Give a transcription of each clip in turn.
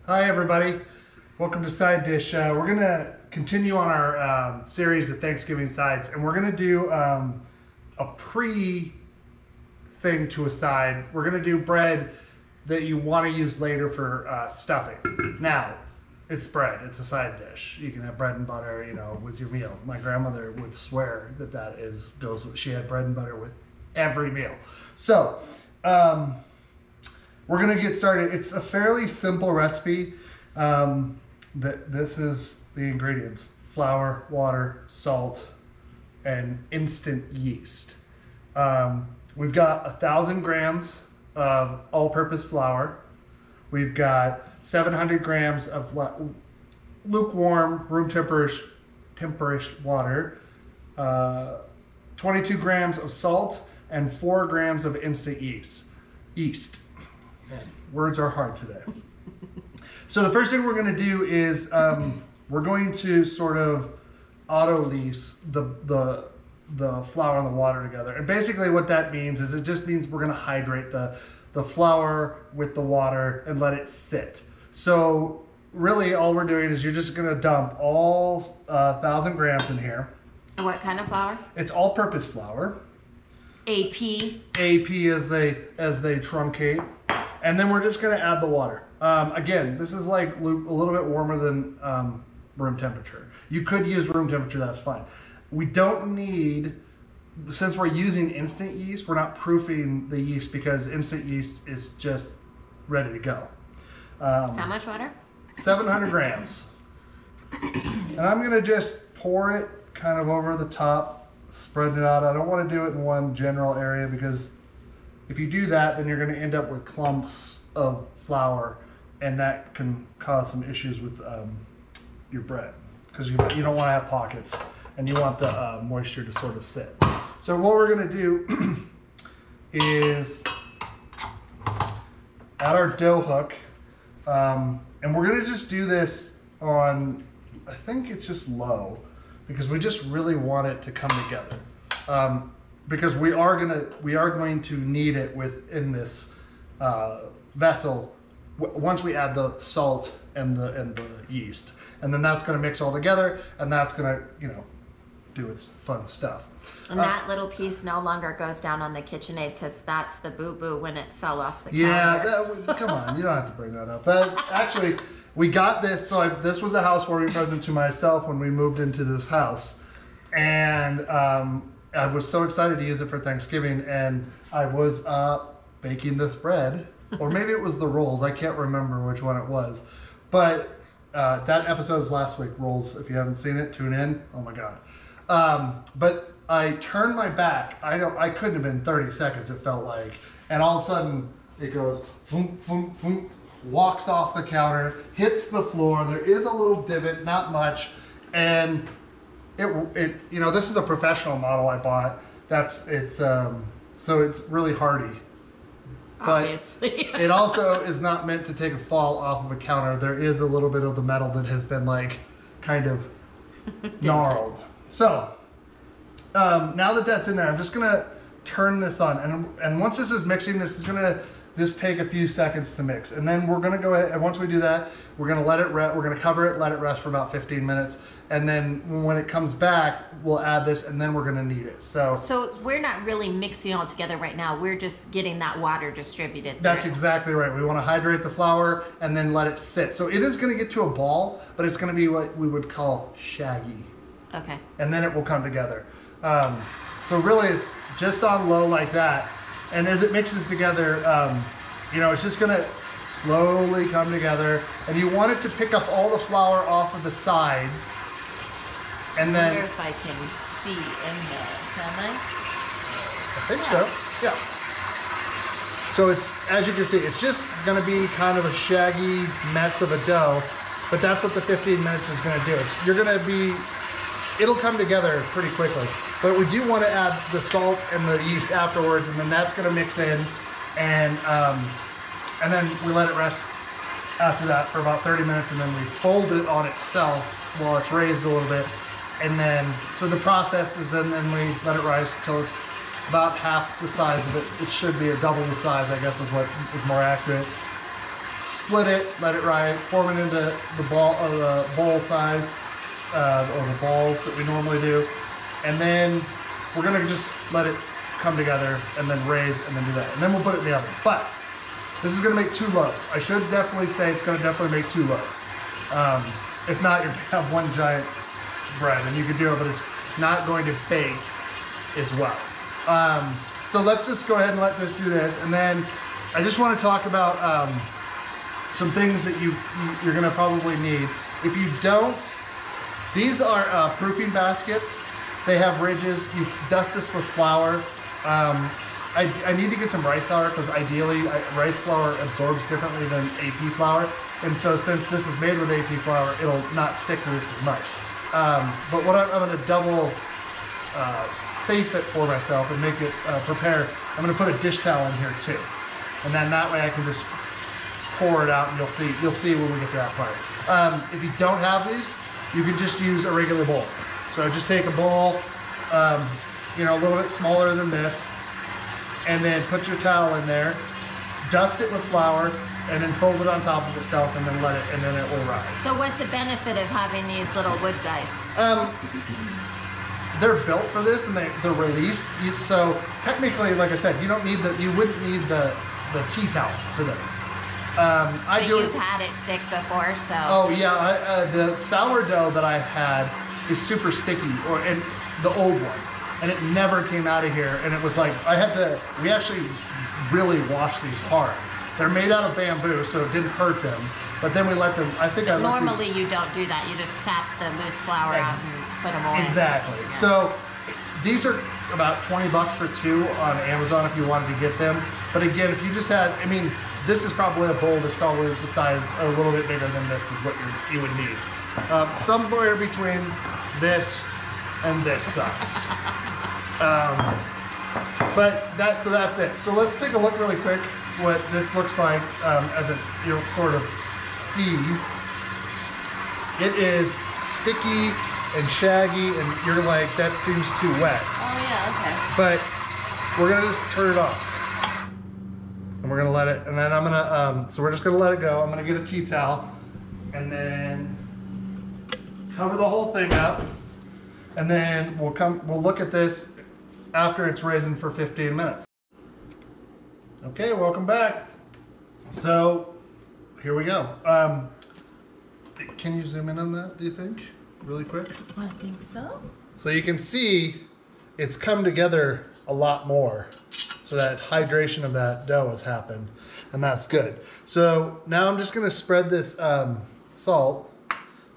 Hi everybody, welcome to Side Dish. We're going to continue on our series of Thanksgiving sides, and we're going to do a pre-thing to a side. We're going to do bread that you want to use later for stuffing. Now, it's bread, it's a side dish. You can have bread and butter, you know, with your meal. My grandmother would swear that she had bread and butter with every meal. So, we're gonna get started. It's a fairly simple recipe. This is the ingredients: flour, water, salt, and instant yeast. We've got 1,000 grams of all-purpose flour. We've got 700 grams of lukewarm, room temperature water, 22 grams of salt, and 4 grams of instant yeast. Man, words are hard today. So the first thing we're going to do is we're going to sort of auto-lease the flour and the water together. And basically what that means is it just means we're going to hydrate the flour with the water and let it sit. So really all we're doing is you're just going to dump all 1,000 grams in here. What kind of flour? It's all-purpose flour. AP. AP as they truncate. And then we're just going to add the water. Again, this is like a little bit warmer than room temperature. You could use room temperature, that's fine. We don't need, since we're using instant yeast, we're not proofing the yeast because instant yeast is just ready to go. How much water? 700 grams. And I'm going to just pour it kind of over the top, spread it out. I don't want to do it in one general area because if you do that, then you're going to end up with clumps of flour, and that can cause some issues with your bread because you don't want to have pockets, and you want the moisture to sort of sit. So what we're going to do is add our dough hook, and we're going to just do this on, I think it's just low, because we just really want it to come together. Because we are going to knead it within this vessel once we add the salt and the yeast, and then that's going to mix all together, and that's going to do its fun stuff. And that little piece no longer goes down on the KitchenAid because that's the boo-boo when it fell off the counter. Yeah, come on, you don't have to bring that up. Actually, we got this. So this was a housewarming present to myself when we moved into this house, and I was so excited to use it for Thanksgiving, and I was baking this bread, or maybe it was the rolls. I can't remember which one it was, but that episode's last week, rolls. If you haven't seen it, tune in. Oh my God. But I turned my back. I couldn't have been 30 seconds, it felt like, and all of a sudden it goes, boom, boom, boom, walks off the counter, hits the floor. There is a little divot, not much, and this is a professional model I bought. So it's really hardy. But obviously. It also is not meant to take a fall off of a counter. There is a little bit of the metal that has been kind of gnarled. So now that that's in there, I'm just gonna turn this on, and once this is mixing, this is gonna just take a few seconds to mix, and then we're gonna go ahead, and once we do that, we're gonna let it rest. We're gonna cover it, let it rest for about 15 minutes, and then when it comes back, we'll add this, and then we're gonna knead it. So we're not really mixing all together right now. We're just getting that water distributed. That's exactly right. We want to hydrate the flour and then let it sit. So it is gonna get to a ball, but it's gonna be what we would call shaggy. Okay. And then it will come together. So really, it's just on low like that. And as it mixes together, it's just gonna slowly come together. And you want it to pick up all the flour off of the sides. And then, I wonder if I can see in there, can I? I think so, yeah. So it's, as you can see, it's just gonna be kind of a shaggy mess of a dough, but that's what the 15 minutes is gonna do. It'll come together pretty quickly. But we do want to add the salt and the yeast afterwards, and then that's going to mix in, and then we let it rest after that for about 30 minutes, and then we fold it on itself while it's raised a little bit, and then so the process is then we let it rise till it's about half the size of it. It should be, or double the size, I guess is what is more accurate. split it, let it rise, form it into the ball or the bowl size, or the balls that we normally do. And then we're gonna just let it come together and then raise and then do that. And then we'll put it in the oven. But this is gonna make 2 loaves. I should definitely say it's gonna definitely make 2 loaves. If not, you're gonna have 1 giant bread, and you can do it, but it's not going to bake as well. So let's just go ahead and let this do this. And then I just wanna talk about some things that you're gonna probably need. If you don't, these are proofing baskets. They have ridges. You dust this with flour. I need to get some rice flour because ideally rice flour absorbs differently than AP flour. And so since this is made with AP flour, it'll not stick to this as much. But what I'm gonna double safe it for myself and make it prepare. I'm gonna put a dish towel in here too. And then that way I can just pour it out and you'll see when we get to that part. If you don't have these, you can just use a regular bowl. So just take a bowl, you know, a little bit smaller than this, and then put your towel in there, dust it with flour, and then fold it on top of itself, and then let it, and then it will rise. So what's the benefit of having these little wood guys? They're built for this, and they're released. So technically, like I said, you wouldn't need the tea towel for this. But you've had it stick before, so. Oh yeah, the sourdough that I had is super sticky, and the old one, and it never came out of here. And it was like we actually really washed these hard. They're made out of bamboo, so it didn't hurt them. But then we let them. Normally you don't do that. You just tap the loose flour out and put them away. Exactly. Yeah. So these are about $20 for 2 on Amazon if you wanted to get them. But again, if you just had, I mean, this is probably a bowl that's probably the size, a little bit bigger than this is what you would need. Somewhere between this and this size. But that's it. So let's take a look really quick what this looks like as it's, you'll sort of see. It is sticky and shaggy, and you're like, that seems too wet. Oh yeah, okay. But we're gonna just turn it off. And we're gonna let it, and then I'm gonna, so we're just gonna let it go. I'm gonna get a tea towel and then cover the whole thing up. And then we'll look at this after it's risen for 15 minutes. Okay, welcome back. So here we go. Can you zoom in on that, do you think? Really quick? I think so. So you can see it's come together a lot more. So that hydration of that dough has happened, and that's good. So now I'm just gonna spread this salt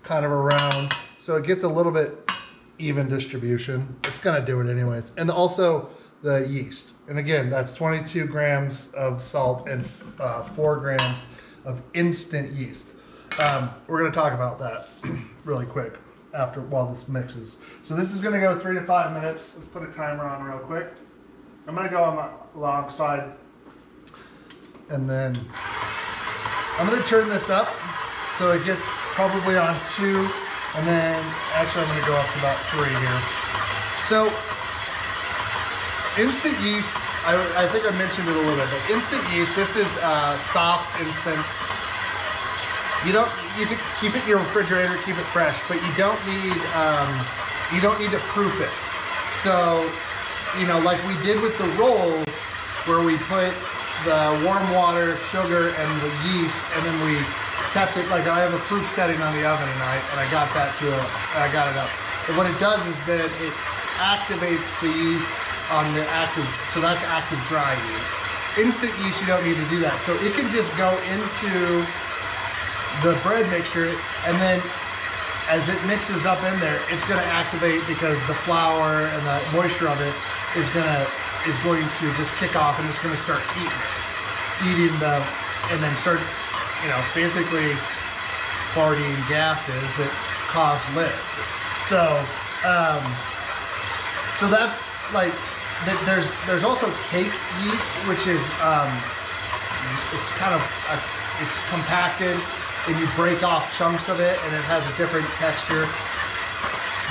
kind of around so it gets a little bit even distribution. It's gonna do it anyways. And also the yeast. And again, that's 22 grams of salt and 4 grams of instant yeast. We're gonna talk about that really quick while this mixes. So this is gonna go 3 to 5 minutes. Let's put a timer on real quick. I'm gonna go on the long side, and then I'm gonna turn this up so it gets probably on 2, and then actually I'm gonna go up to about 3 here. So instant yeast, I think I mentioned it a little bit, but instant yeast, this is soft instant. You can keep it in your refrigerator, keep it fresh, but you don't need to proof it. So, you know, like we did with the rolls, where we put the warm water, sugar, and the yeast, and then we kept it, like I have a proof setting on the oven tonight, and I got that I got it up. But what it does is that it activates the yeast on the active, so that's active dry yeast. Instant yeast, you don't need to do that. So it can just go into the bread mixture, and then as it mixes up in there, it's gonna activate because the flour and the moisture of it is going to just kick off, and it's gonna start eating and then start, you know, basically farting gases that cause lift. So, so that's like, there's also cake yeast, which is, it's kind of, it's compacted, and you break off chunks of it, and it has a different texture.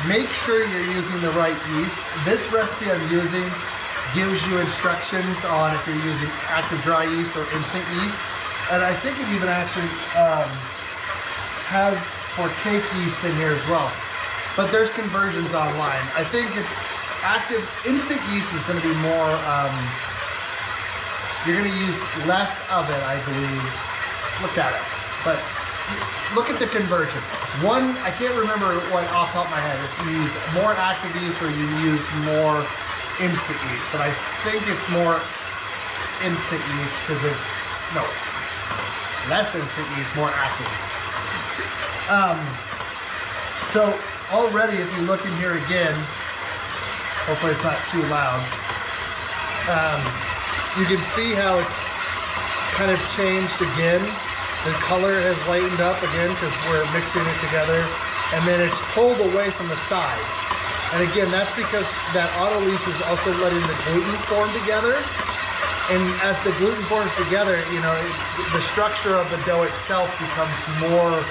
Make sure you're using the right yeast. This recipe I'm using gives you instructions on if you're using active dry yeast or instant yeast. And I think it even actually has for cake yeast in here as well. But there's conversions online. I think it's active. Instant yeast is going to be more, you're going to use less of it, I believe. Look at it. But look at the conversion. One, I can't remember what off the top of my head, if you use more active yeast or you use more instant yeast. But I think it's more instant yeast because it's, no, less instant yeast, more active yeast. So already, if you look in here again, hopefully it's not too loud, you can see how it's kind of changed again. The color has lightened up again because we're mixing it together, and then it's pulled away from the sides. And again, that's because that autolyse is also letting the gluten form together. And as the gluten forms together, you know, the structure of the dough itself becomes more,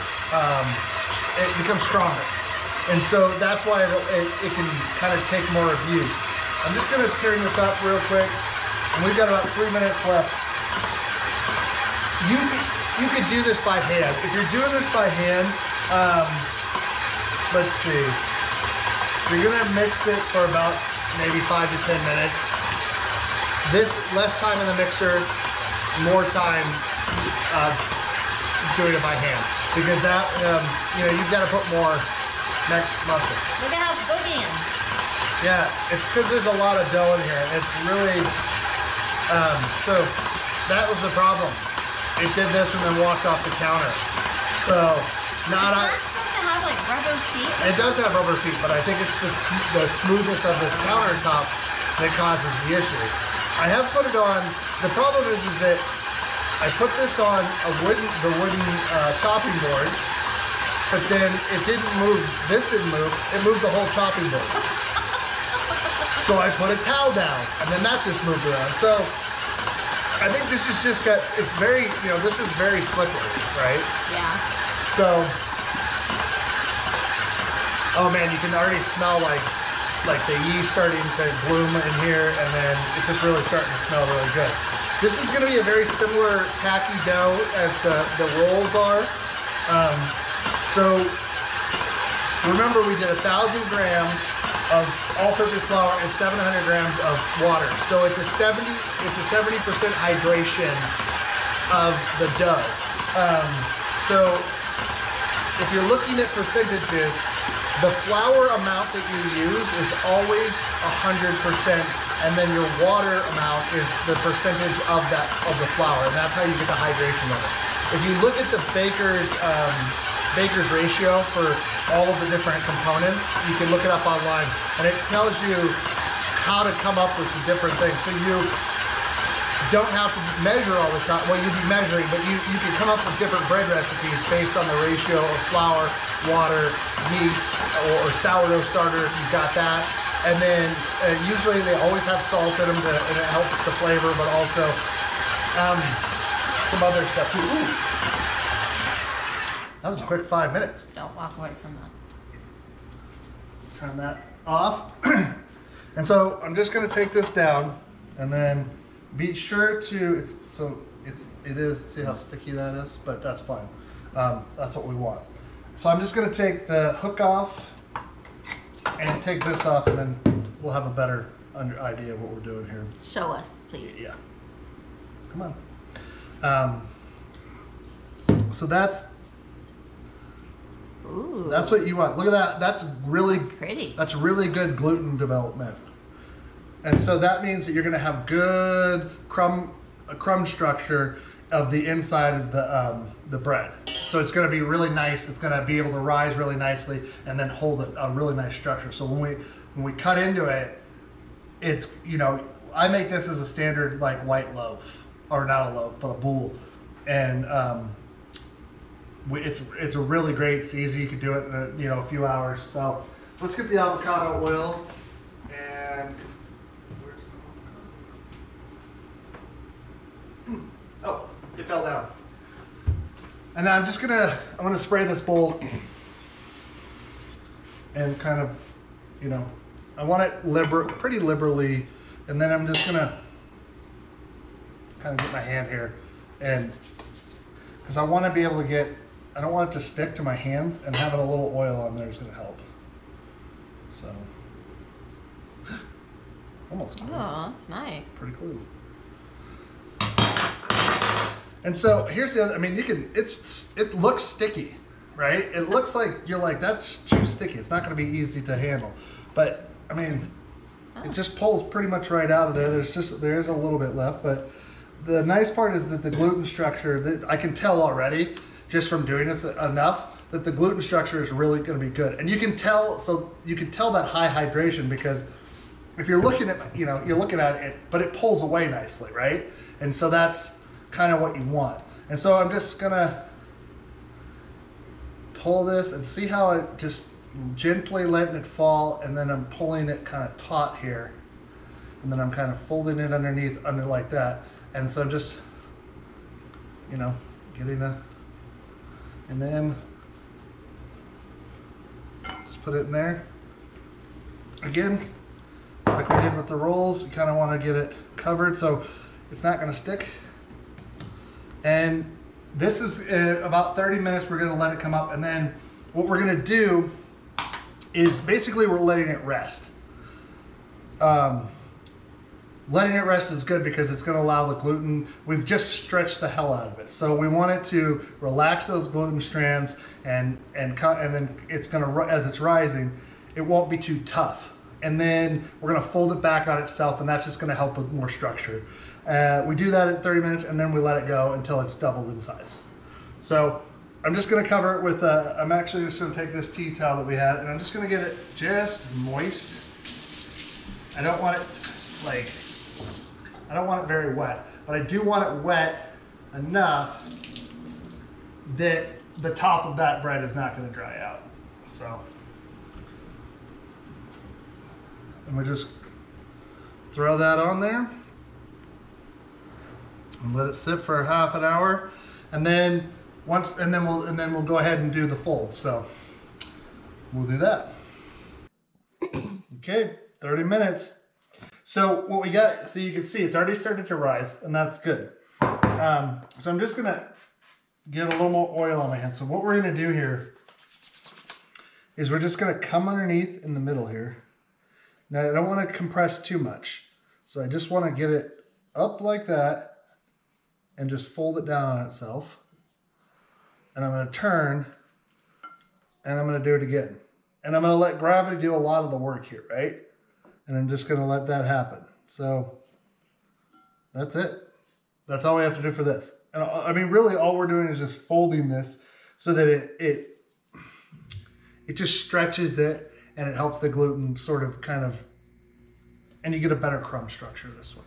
it becomes stronger. And so that's why it can kind of take more abuse. I'm just gonna turn this up real quick. And we've got about 3 minutes left. You could do this by hand. If you're doing this by hand, let's see. You're gonna mix it for about maybe 5 to 10 minutes. This, less time in the mixer, more time doing it by hand. Because that, you know, you've got to put more next mustard. Look at how it's boogieing. Yeah, it's because there's a lot of dough in here. It's really, so that was the problem. It did this and then walked off the counter. So, It's not supposed to have like rubber feet. It does have rubber feet, but I think it's the smoothness of this countertop that causes the issue. I have put it on, the problem is that I put this on the wooden chopping board, but then it didn't move, this didn't move, it moved the whole chopping board. So I put a towel down, and then that just moved around. So I think this is just got, it's very, you know, this is very slippery, right? Yeah. So, oh man, you can already smell like the yeast starting to bloom in here, and then it's just really starting to smell really good. This is going to be a very similar tacky dough as the rolls are. So remember, we did 1,000 grams of all-purpose flour and 700 grams of water. So it's a 70% hydration of the dough. So if you're looking at percentages, the flour amount that you use is always 100%, and then your water amount is the percentage of the flour, and that's how you get the hydration of it. If you look at the baker's ratio for all of the different components, you can look it up online, and it tells you how to come up with the different things. So you don't have to measure all the time. Well, you'd be measuring, but you can come up with different bread recipes based on the ratio of flour, water, yeast, or sourdough starter if you've got that. And then usually they always have salt in them, and it helps the flavor, but also some other stuff too. Ooh. That was a quick 5 minutes. Don't walk away from that. Turn that off. And so I'm just gonna take this down, and then be sure to, it is, see how sticky that is, but that's fine. That's what we want. So I'm just gonna take the hook off and take this off, and then we'll have a better idea of what we're doing here. Show us, please. Yeah. Come on. So that's what you want. Look at that. That's pretty. That's really good gluten development. And so that means that you're going to have good crumb structure of the inside of the bread. So it's going to be really nice. It's going to be able to rise really nicely and then hold a really nice structure. So when we cut into it, it's, you know, I make this as a standard like white loaf, or not a loaf, but a boule. And it's a really great, it's easy. You can do it in a few hours. So let's get the avocado oil, and where's the avocado? Oh, it fell down. And I'm gonna spray this bowl and kind of, you know, I want it pretty liberally, and then I'm just gonna kind of get my hand here and because I want to be able to get, I don't want it to stick to my hands, and having a little oil on there is going to help. So, almost clean. Oh, that's nice. Pretty clean. And so here's the other, I mean, you can, it looks sticky, right? It looks like, you're like, that's too sticky. It's not going to be easy to handle. But, I mean, it just pulls pretty much right out of there. There's a little bit left, but the nice part is that the gluten structure, that I can tell already, just from doing this enough, that the gluten structure is really going to be good. And you can tell, so you can tell that high hydration, because if you're looking at, you know, you're looking at it, but it pulls away nicely, right? And so that's kind of what you want. And so I'm just gonna pull this and see how it just gently letting it fall, and then I'm pulling it kind of taut here, and then I'm kind of folding it underneath under like that. And so I'm just, you know, getting and then just put it in there. Again, like we did with the rolls, we kind of want to get it covered so it's not going to stick. And this is about 30 minutes. We're going to let it come up, and then what we're going to do is basically we're letting it rest. Letting it rest is good because it's going to allow the gluten, we've just stretched the hell out of it. So we want it to relax those gluten strands, and then it's going to, as it's rising, it won't be too tough. And then we're going to fold it back on itself, and that's just going to help with more structure. We do that in 30 minutes, and then we let it go until it's doubled in size. So I'm just going to cover it with, I'm actually just going to take this tea towel that we had, and I'm just going to get it just moist. I don't want it like, I don't want it very wet, but I do want it wet enough that the top of that bread is not going to dry out. So, and we just throw that on there and let it sit for half an hour, and then we'll go ahead and do the fold. So we'll do that. Okay, 30 minutes. So what we got, so you can see it's already started to rise, and that's good. So I'm just gonna get a little more oil on my hand. So what we're gonna do here is we're just gonna come underneath in the middle here. Now I don't want to compress too much, so I just want to get it up like that and just fold it down on itself. And I'm going to turn, and I'm going to do it again. And I'm going to let gravity do a lot of the work here, right? And I'm just going to let that happen. So that's it. That's all we have to do for this. And I mean, really all we're doing is just folding this so that it just stretches it, and it helps the gluten sort of kind of, and you get a better crumb structure this way.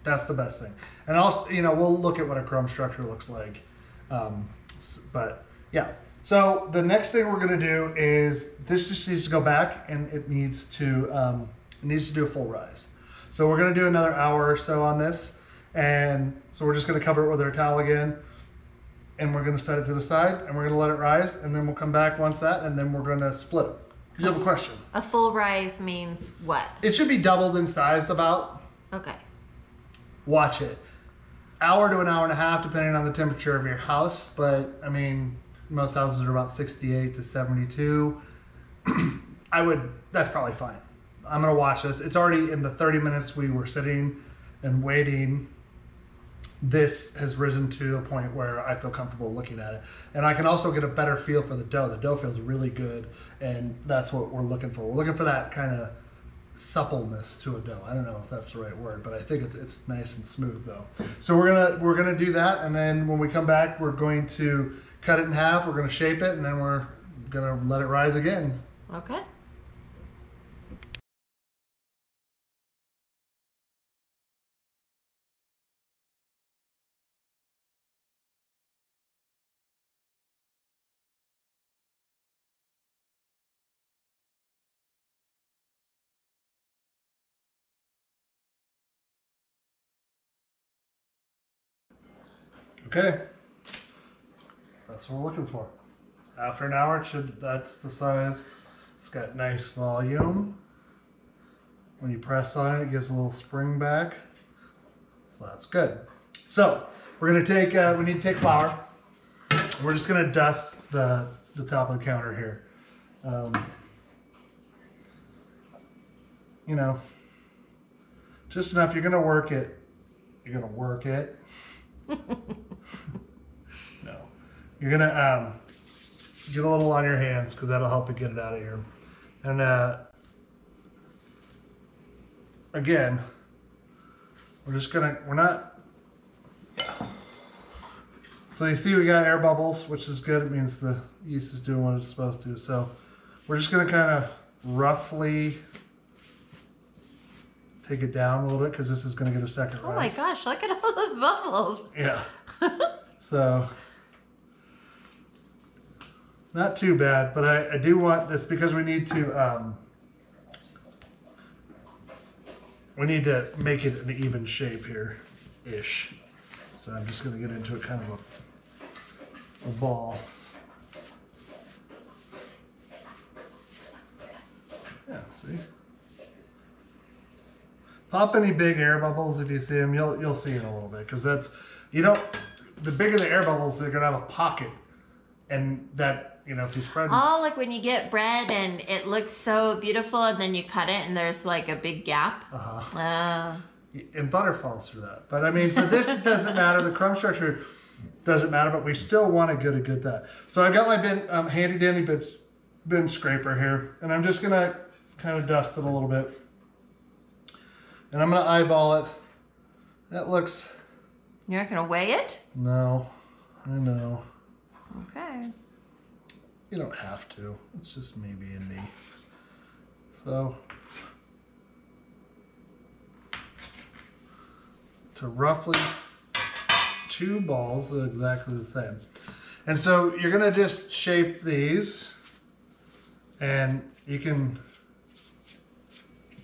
That's the best thing. And also, you know, we'll look at what a crumb structure looks like. But yeah, so the next thing we're gonna do is, this just needs to go back, and it needs to do a full rise. So we're gonna do another hour or so on this. And so we're just gonna cover it with our towel again, and we're gonna set it to the side, and we're gonna let it rise, and then we'll come back once that, and then we're gonna split it. You have a question? A full rise means what? It should be doubled in size about. Okay. Watch it. Hour to an hour and a half, depending on the temperature of your house. But I mean, most houses are about 68 to 72. That's probably fine. I'm gonna watch this. It's already in the 30 minutes we were sitting and waiting. This has risen to a point where I feel comfortable looking at it. And I can also get a better feel for the dough. The dough feels really good, and that's what we're looking for. We're looking for that kind of suppleness to a dough. I don't know if that's the right word, but I think it's nice and smooth though. So we're gonna do that, and then when we come back, we're going to cut it in half. We're gonna shape it, and then we're gonna let it rise again. Okay. Okay, that's what we're looking for. After an hour, that's the size. It's got nice volume. When you press on it, it gives a little spring back. So that's good. So we're gonna take, we need to take flour. We're just gonna dust the top of the counter here. You know, just enough. You're gonna work it. You're gonna work it. No, you're gonna get a little on your hands because that'll help you get it out of here. And again, we're not. So you see we got air bubbles, which is good. It means the yeast is doing what it's supposed to. So we're just gonna kind of roughly take it down a little bit because this is gonna get a second rise. Oh my gosh, look at all those bubbles. Yeah. So not too bad, but I do want this because we need to make it an even shape here ish. So I'm just gonna get into it kind of a ball. Yeah, see? Pop any big air bubbles if you see them. You'll see it a little bit because that's, you don't, the bigger the air bubbles, they're gonna have a pocket, and that, you know, if you spread. Oh, like when you get bread and it looks so beautiful, and then you cut it and there's like a big gap. And butter falls through that. But I mean, for this, it doesn't matter. The crumb structure doesn't matter, but we still want to get a good that. So I've got my handy dandy bin scraper here, and I'm just gonna kind of dust it a little bit. And I'm gonna eyeball it. That looks... You're not gonna weigh it? No, I know. Okay. You don't have to. It's just me being me. So, to roughly 2 balls that are exactly the same. And so you're gonna just shape these, and you can,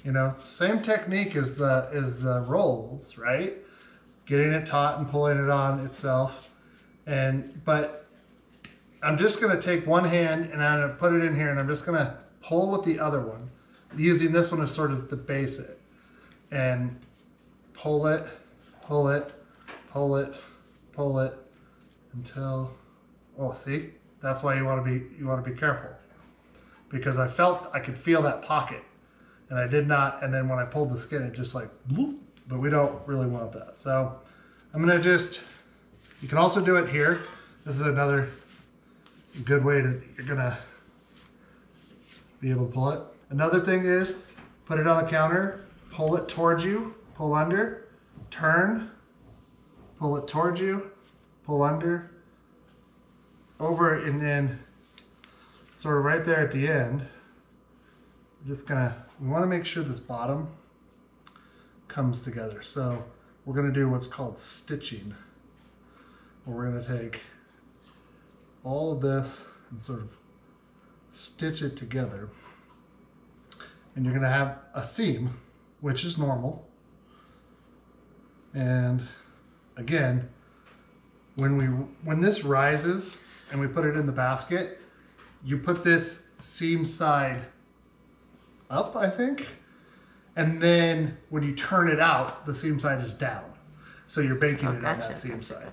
you know, same technique as the rolls, right? Getting it taut and pulling it on itself. But I'm just gonna take one hand and I'm gonna put it in here, and I'm just gonna pull with the other one, using this one as sort of to base it. And pull it, pull it, pull it, pull it until, oh, see? That's why you wanna be careful. Because I could feel that pocket. And I did not, and then when I pulled the skin, it just like, bloop, but we don't really want that. So I'm gonna just, you can also do it here. This is another good way you're gonna be able to pull it. Another thing is, put it on the counter, pull it towards you, pull under, turn, pull it towards you, pull under, over, and then sort of right there at the end, we want to make sure this bottom comes together. So we're going to do what's called stitching, where we're going to take all of this and sort of stitch it together. And you're going to have a seam, which is normal. And again, when this rises and we put it in the basket, you put this seam side up, I think, and then when you turn it out, the seam side is down. So you're baking it on that seam side.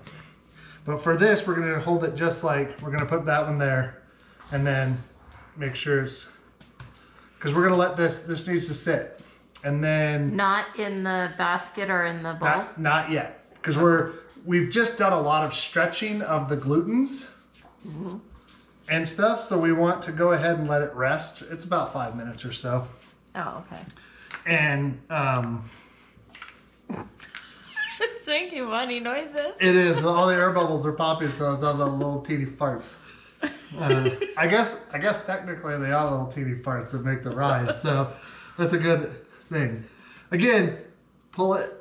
But for this, we're gonna hold it just like, we're gonna put that one there, and then make sure it's, because we're gonna let this needs to sit. And then... Not in the basket or in the bowl? Not yet, because we've just done a lot of stretching of the glutens. Mm-hmm. And stuff, so we want to go ahead and let it rest. It's about 5 minutes or so. Oh, okay. And it's making funny noises. It is. All the air bubbles are popping, so it's all the little teeny farts. I guess technically they are little teeny farts that make the rise, so that's a good thing. Again, pull it,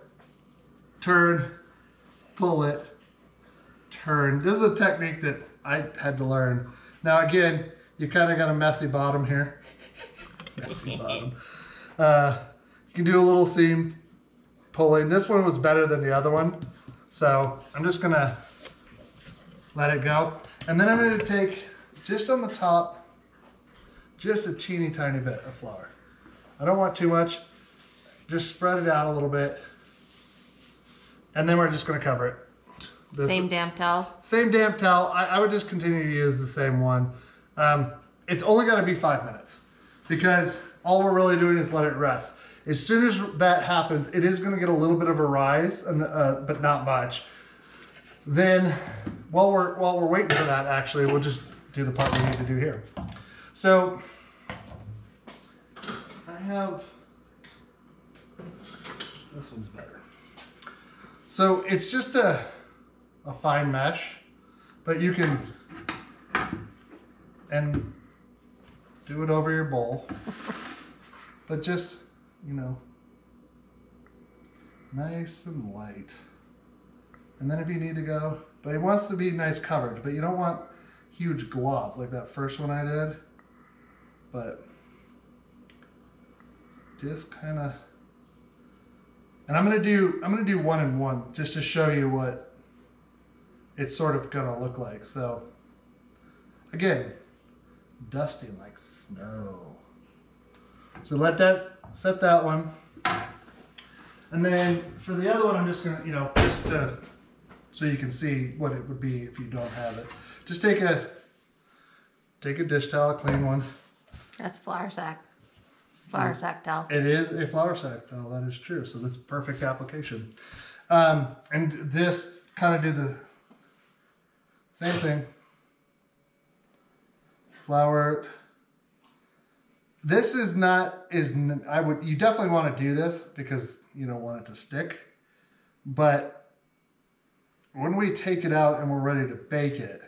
turn, pull it, turn. This is a technique that I had to learn. Now again, you kind of got a messy bottom here. Messy bottom. You can do a little seam pulling. This one was better than the other one. So I'm just gonna let it go. And then I'm gonna take, just on the top, just a teeny tiny bit of flour. I don't want too much. Just spread it out a little bit. And then we're just gonna cover it. Same damn towel? Same damn towel. I would just continue to use the same one. It's only got to be 5 minutes because all we're really doing is let it rest. As soon as that happens, it is going to get a little bit of a rise, but not much. Then, while we're waiting for that, actually, we'll just do the part we need to do here. So, I have, this one's better. So, it's just a fine mesh, but you can, and do it over your bowl, but just, you know, nice and light. And then if you need to go, but it wants to be nice coverage, but you don't want huge globs like that first one I did, but just kind of, and I'm gonna do 1 and 1 just to show you what it's sort of gonna look like. So again, dusting like snow. So set that one. And then for the other one, I'm just gonna, you know, just so you can see what it would be if you don't have it. Just take a dish towel, a clean one. That's flour sack. Flour sack towel. It is a flour sack towel, that is true. So that's perfect application. And this kind of do the same thing. Flour. This is not, you definitely want to do this because you don't want it to stick. But when we take it out and we're ready to bake it,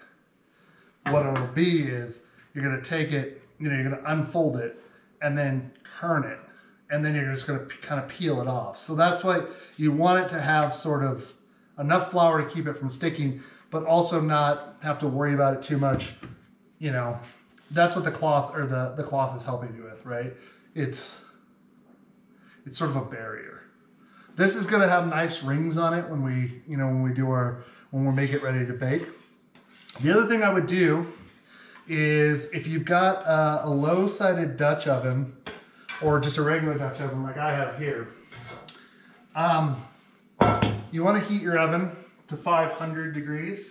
what it'll be is you're going to take it, you know, you're going to unfold it and then turn it. And then you're just going to kind of peel it off. So that's why you want it to have sort of enough flour to keep it from sticking, but also not have to worry about it too much. You know, that's what the cloth or the cloth is helping you with, right? It's sort of a barrier. This is going to have nice rings on it when we make it ready to bake. The other thing I would do is if you've got a low-sided Dutch oven or just a regular Dutch oven like I have here, you want to heat your oven to 500 degrees.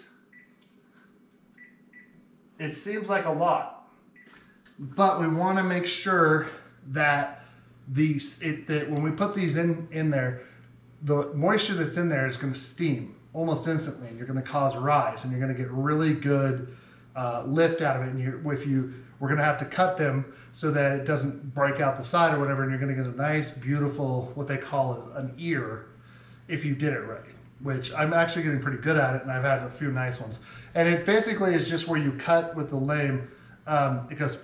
It seems like a lot, but we want to make sure that when we put these in there, the moisture that's in there is going to steam almost instantly, and you're going to cause rise, and you're going to get really good lift out of it. And we're going to have to cut them so that it doesn't break out the side or whatever, and you're going to get a nice, beautiful, what they call is an ear, if you did it right. Which I'm actually getting pretty good at it, and I've had a few nice ones. And it basically is just where you cut with the lame, it goes,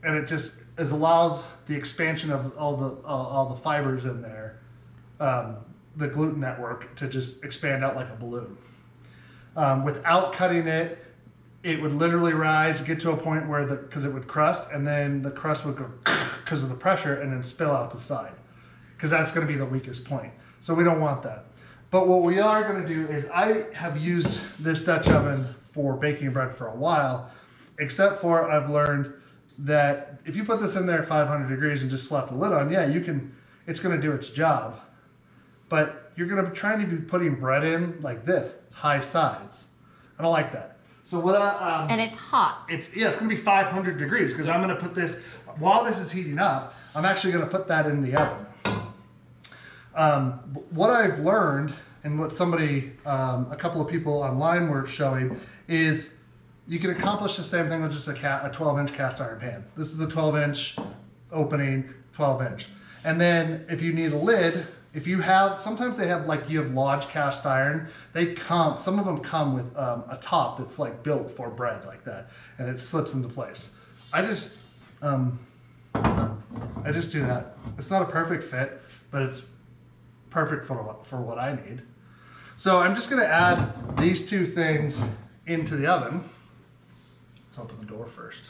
and it just allows the expansion of all the fibers in there, the gluten network, to just expand out like a balloon. Without cutting it, it would literally rise, get to a point where because it would crust, and then the crust would go because of the pressure, and then spill out the side, because that's going to be the weakest point. So we don't want that. But what we are going to do is, I have used this Dutch oven for baking bread for a while, except for I've learned that if you put this in there at 500 degrees and just slap the lid on, yeah, it's going to do its job. But you're going to be trying to be putting bread in like this, high sides. I don't like that. So and it's hot. It's going to be 500 degrees because I'm going to put this, while this is heating up, I'm actually going to put that in the oven. What I've learned, and what a couple of people online were showing, is you can accomplish the same thing with just a 12-inch cast iron pan. This is a 12-inch opening, 12-inch. And then if you need a lid, sometimes they have, like, you have Lodge cast iron. Some of them come with a top that's like built for bread like that, and it slips into place. I just do that. It's not a perfect fit, but it's perfect for what I need. So I'm just going to add these two things into the oven. Let's open the door first.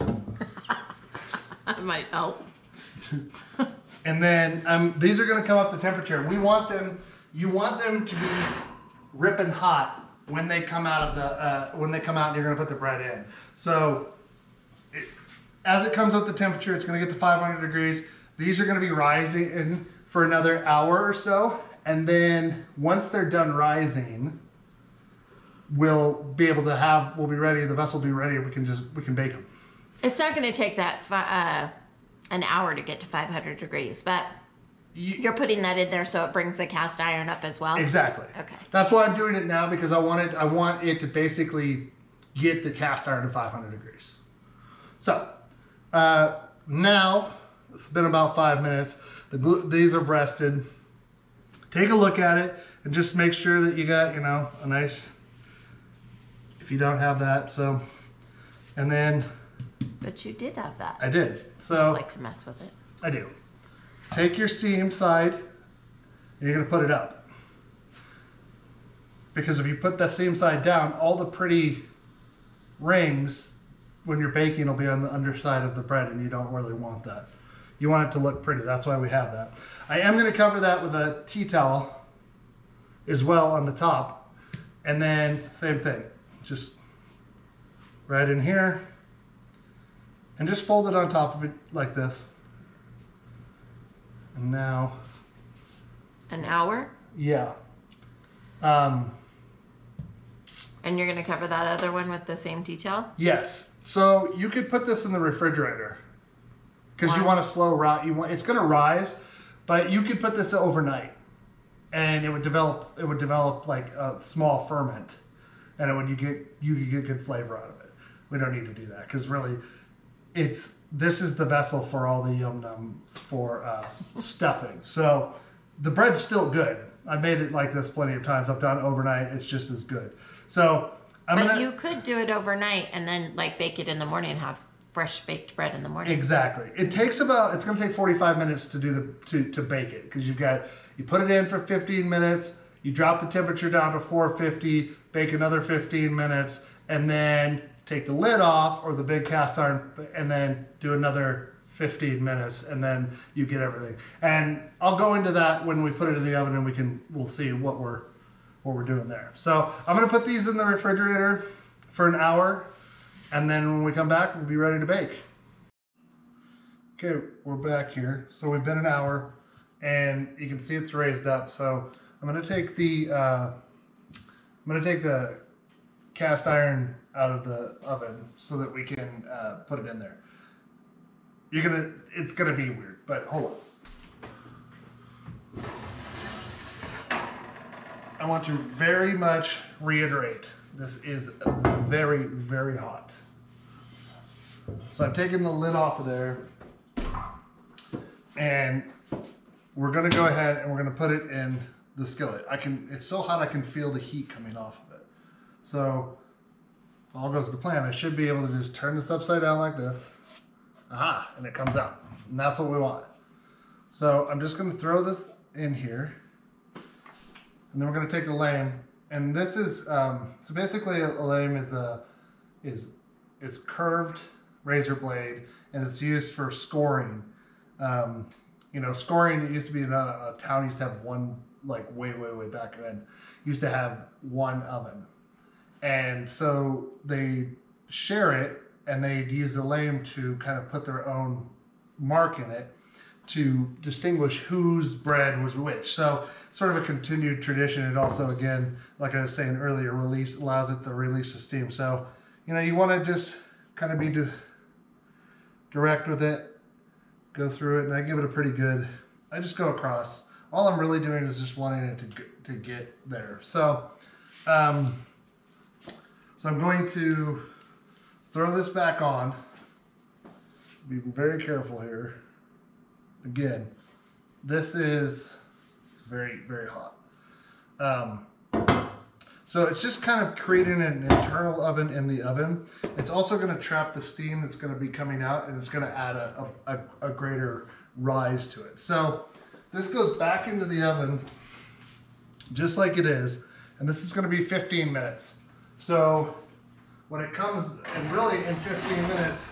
That might help. And then these are going to come up to temperature. You want them to be ripping hot when they come out and you're going to put the bread in. So as it comes up to temperature, it's going to get to 500 degrees. These are going to be rising for another hour or so. And then once they're done rising, we'll be able to have, we'll be ready, the vessel will be ready, we can bake them. It's not going to take that an hour to get to 500 degrees, but you're putting that in there so it brings the cast iron up as well? Exactly. Okay. That's why I'm doing it now, because I want it to basically get the cast iron to 500 degrees. So, now, it's been about 5 minutes. These have rested. Take a look at it and just make sure that you got, you know, a nice, if you don't have that, so, and then. But you did have that. I did. So. I just like to mess with it. I do. Take your seam side and you're going to put it up. Because if you put that seam side down, all the pretty rings when you're baking will be on the underside of the bread, and you don't really want that. You want it to look pretty. That's why we have that. I am going to cover that with a tea towel as well on the top. And then same thing. Just right in here. And just fold it on top of it like this. And now. An hour? Yeah. And you're going to cover that other one with the same tea towel? Yes. So you could put this in the refrigerator because you want a slow rise. It's going to rise, but you could put this overnight, and it would develop. It would develop like a small ferment, and you could get good flavor out of it. We don't need to do that because really, this is the vessel for all the yum nums for stuffing. So the bread's still good. I've made it like this plenty of times. I've done it overnight. It's just as good. So you could do it overnight and then like bake it in the morning and have fresh baked bread in the morning. Exactly. It's going to take 45 minutes to do to bake it, because you put it in for 15 minutes, you drop the temperature down to 450, bake another 15 minutes, and then take the lid off or the big cast iron and then do another 15 minutes, and then you get everything. And I'll go into that when we put it in the oven, and we'll see what we're doing there. So I'm going to put these in the refrigerator for an hour, and then when we come back, we'll be ready to bake. Okay, we're back here. So we've been an hour, and you can see it's raised up. So I'm going to take the cast iron out of the oven so that we can put it in there. It's gonna be weird, but hold on. I want to very much reiterate, this is very, very hot. So I'm taking the lid off of there, and we're gonna go ahead and we're gonna put it in the skillet. It's so hot I can feel the heat coming off of it. So all goes to plan. I should be able to just turn this upside down like this. Aha, and it comes out. And that's what we want. So I'm just gonna throw this in here. And then we're gonna take the lame. And this is, so basically a lame is curved razor blade, and it's used for scoring. You know, scoring, it used to be in a town used to have one, like way back then, used to have one oven. And so they share it, and they'd use the lame to kind of put their own mark in it to distinguish whose bread was which. So sort of a continued tradition. It also, again, like I was saying earlier, allows it the release of steam. So, you know, you want to just kind of be direct with it, go through it, and I give it a pretty good, I just go across. All I'm really doing is just wanting it to get there. So, so I'm going to throw this back on. Be very careful here. Again, it's very, very hot. So it's just kind of creating an internal oven in the oven. It's also going to trap the steam that's going to be coming out, and it's going to add a greater rise to it. So this goes back into the oven just like it is, and this is going to be 15 minutes. So when it comes, and really in 15 minutes,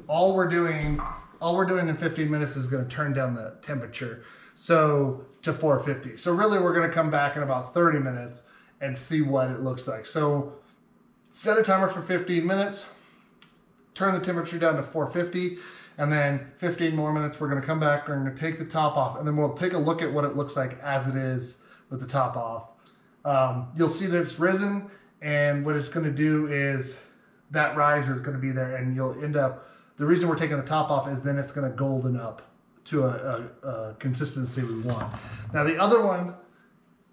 all we're doing in 15 minutes is going to turn down the temperature to 450. So really we're going to come back in about 30 minutes and see what it looks like. So set a timer for 15 minutes, turn the temperature down to 450, and then 15 more minutes we're going to come back, we're going to take the top off, and then we'll take a look at what it looks like as it is with the top off. You'll see that it's risen, And what it's going to do is that rise is going to be there, and you'll end up, the reason we're taking the top off is then it's going to golden up to a consistency we want. Now the other one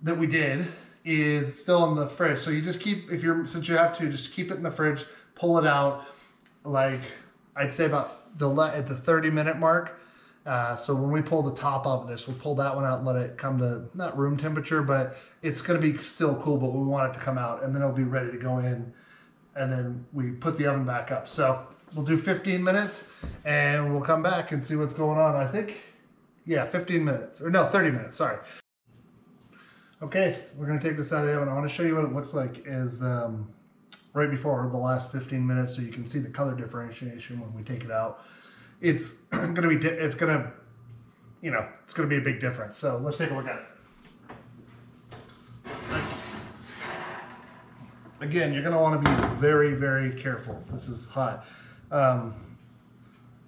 that we did is still in the fridge. So you just keep, since you have to, just keep it in the fridge, pull it out, like I'd say about at the 30-minute mark. So when we pull the top off of this, we'll pull that one out and let it come to, not room temperature, but it's going to be still cool, but we want it to come out, and then it'll be ready to go in, and then we put the oven back up. So we'll do 15 minutes, and we'll come back and see what's going on. I think, yeah, 15 minutes, or no, 30 minutes, sorry. Okay, we're going to take this out of the oven. I want to show you what it looks like is right before the last 15 minutes, so you can see the color differentiation when we take it out. It's going to be, it's going to be a big difference. So let's take a look at it. Again, you're going to want to be very, very careful. This is hot. I'm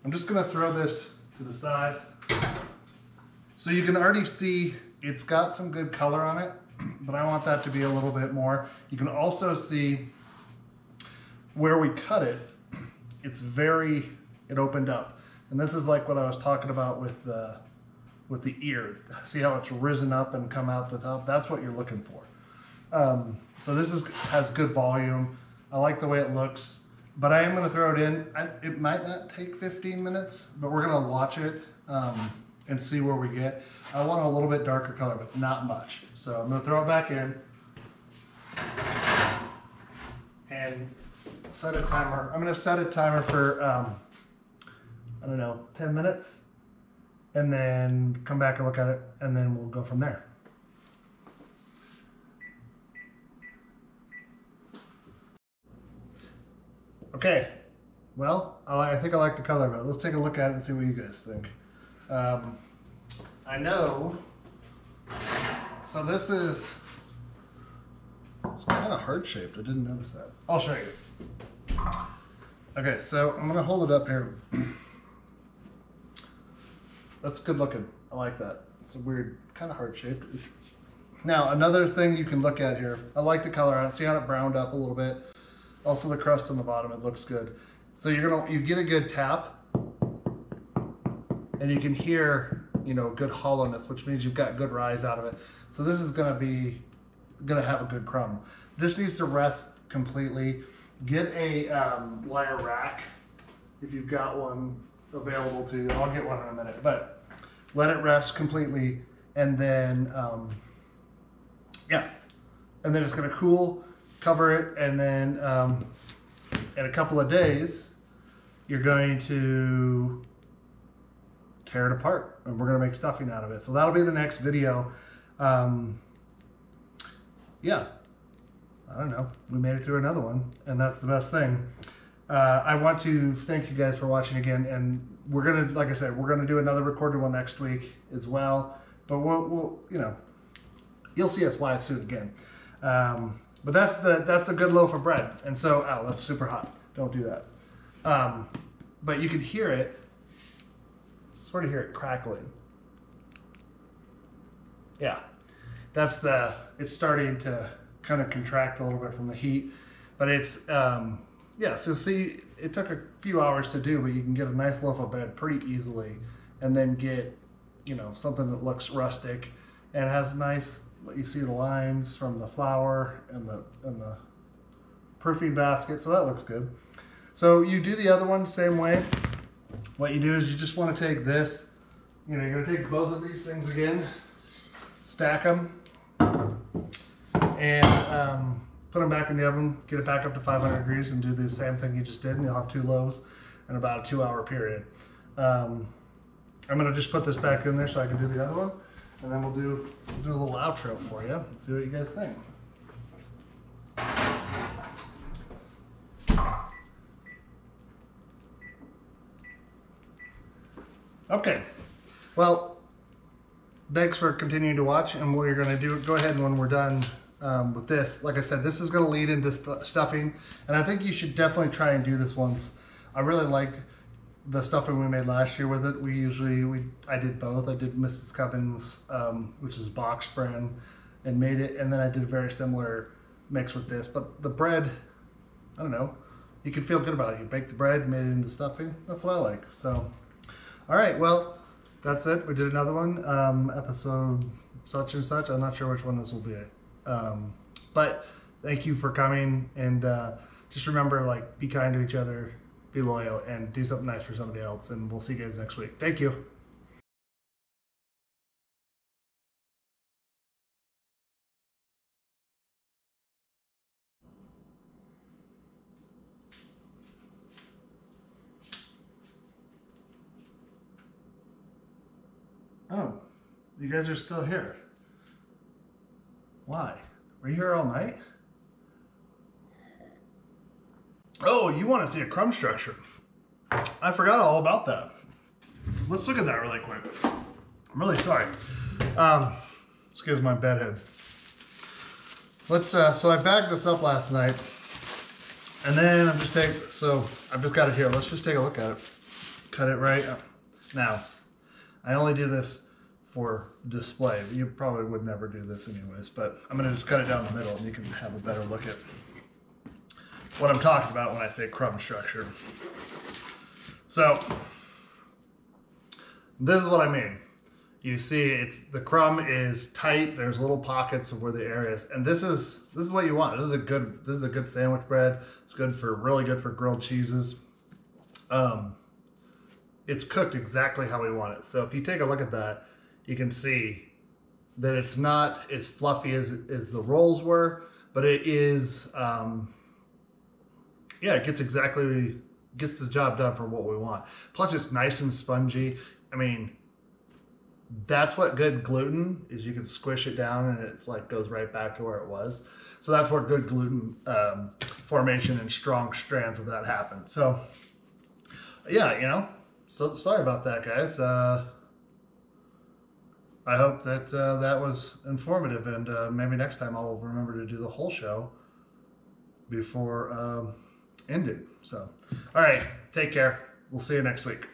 just going to throw this to the side. So you can already see it's got some good color on it, but I want that to be a little bit more. You can also see where we cut it, it opened up. And this is like what I was talking about with the ear. See how it's risen up and come out the top? That's what you're looking for. So this has good volume. I like the way it looks, but I am going to throw it in. It might not take 15 minutes, but we're going to watch it and see where we get. I want a little bit darker color, but not much. So I'm going to throw it back in and set a timer. I'm going to set a timer for, I don't know, 10 minutes, and then come back and look at it, and then we'll go from there. Okay, well, I think I like the color of it. Let's take a look at it and see what you guys think. I know, so this is, it's kind of heart-shaped. I didn't notice that. I'll show you. Okay, so I'm gonna hold it up here. That's good looking. I like that. It's a weird, kind of heart-shaped. Now, another thing you can look at here, I like the color on it. See how it browned up a little bit? Also the crust on the bottom, it looks good. So you get a good tap, and you can hear, good hollowness, which means you've got good rise out of it. So this is gonna have a good crumb. This needs to rest completely. Get a wire rack if you've got one available to you. I'll get one in a minute, but let it rest completely, and then and then it's gonna cool. Cover it, and then in a couple of days, you're going to tear it apart, and we're going to make stuffing out of it. So that'll be the next video. Yeah, I don't know. We made it through another one, and that's the best thing. I want to thank you guys for watching again, and we're going to, like I said, we're going to do another recorded one next week as well. But we'll you'll see us live soon again. But that's a good loaf of bread. And so, ow, that's super hot. Don't do that. But you can hear it, sort of hear it crackling. Yeah, it's starting to kind of contract a little bit from the heat. But it's, yeah, so see, it took a few hours to do, but you can get a nice loaf of bread pretty easily, and then get, something that looks rustic and has nice, you see the lines from the flour and the proofing basket, so that looks good. So you do the other one same way. What you do is you just want to take this, you're going to take both of these things again, stack them, and put them back in the oven, get it back up to 500 degrees, and do the same thing you just did, and you'll have 2 loaves in about a 2-hour period. I'm going to just put this back in there so I can do the other one. And then we'll do a little outro for you. Let's see what you guys think. Okay. Well, thanks for continuing to watch. And what you're going to do, go ahead and when we're done with this, like I said, this is going to lead into stuffing. And I think you should definitely try and do this once. I really like the stuffing we made last year with it. I did both. I did Mrs. Cubbins, which is box brand, and made it, and then I did a very similar mixed with this, but the bread, I don't know, you can feel good about it. You bake the bread, made it into stuffing. That's what I like. So, all right, well, that's it. We did another one, episode such and such. I'm not sure which one this will be. But thank you for coming, and just remember, like, be kind to each other, be loyal, and do something nice for somebody else. And we'll see you guys next week. Thank you. Oh, you guys are still here. Why? Were you here all night? Oh, you want to see a crumb structure. I forgot all about that. Let's look at that really quick. I'm really sorry. Excuse my bedhead. Let's, so I bagged this up last night, and then I've just got it here. Let's just take a look at it. Cut it right up. Now, I only do this for display. You probably would never do this anyways, but I'm gonna just cut it down the middle and you can have a better look at what I'm talking about when I say crumb structure. So, this is what I mean. You see, the crumb is tight. There's little pockets of where the air is, and this is what you want. This is a good sandwich bread. It's really good for grilled cheeses. It's cooked exactly how we want it. So if you take a look at that, you can see that it's not as fluffy as the rolls were, but it is, yeah, it gets the job done for what we want. Plus it's nice and spongy. I mean, that's what good gluten is. You can squish it down and it's like goes right back to where it was. So that's where good gluten formation and strong strands of that happen. So yeah, so sorry about that, guys. I hope that that was informative, and maybe next time I'll remember to do the whole show before ending. So, all right, take care. We'll see you next week.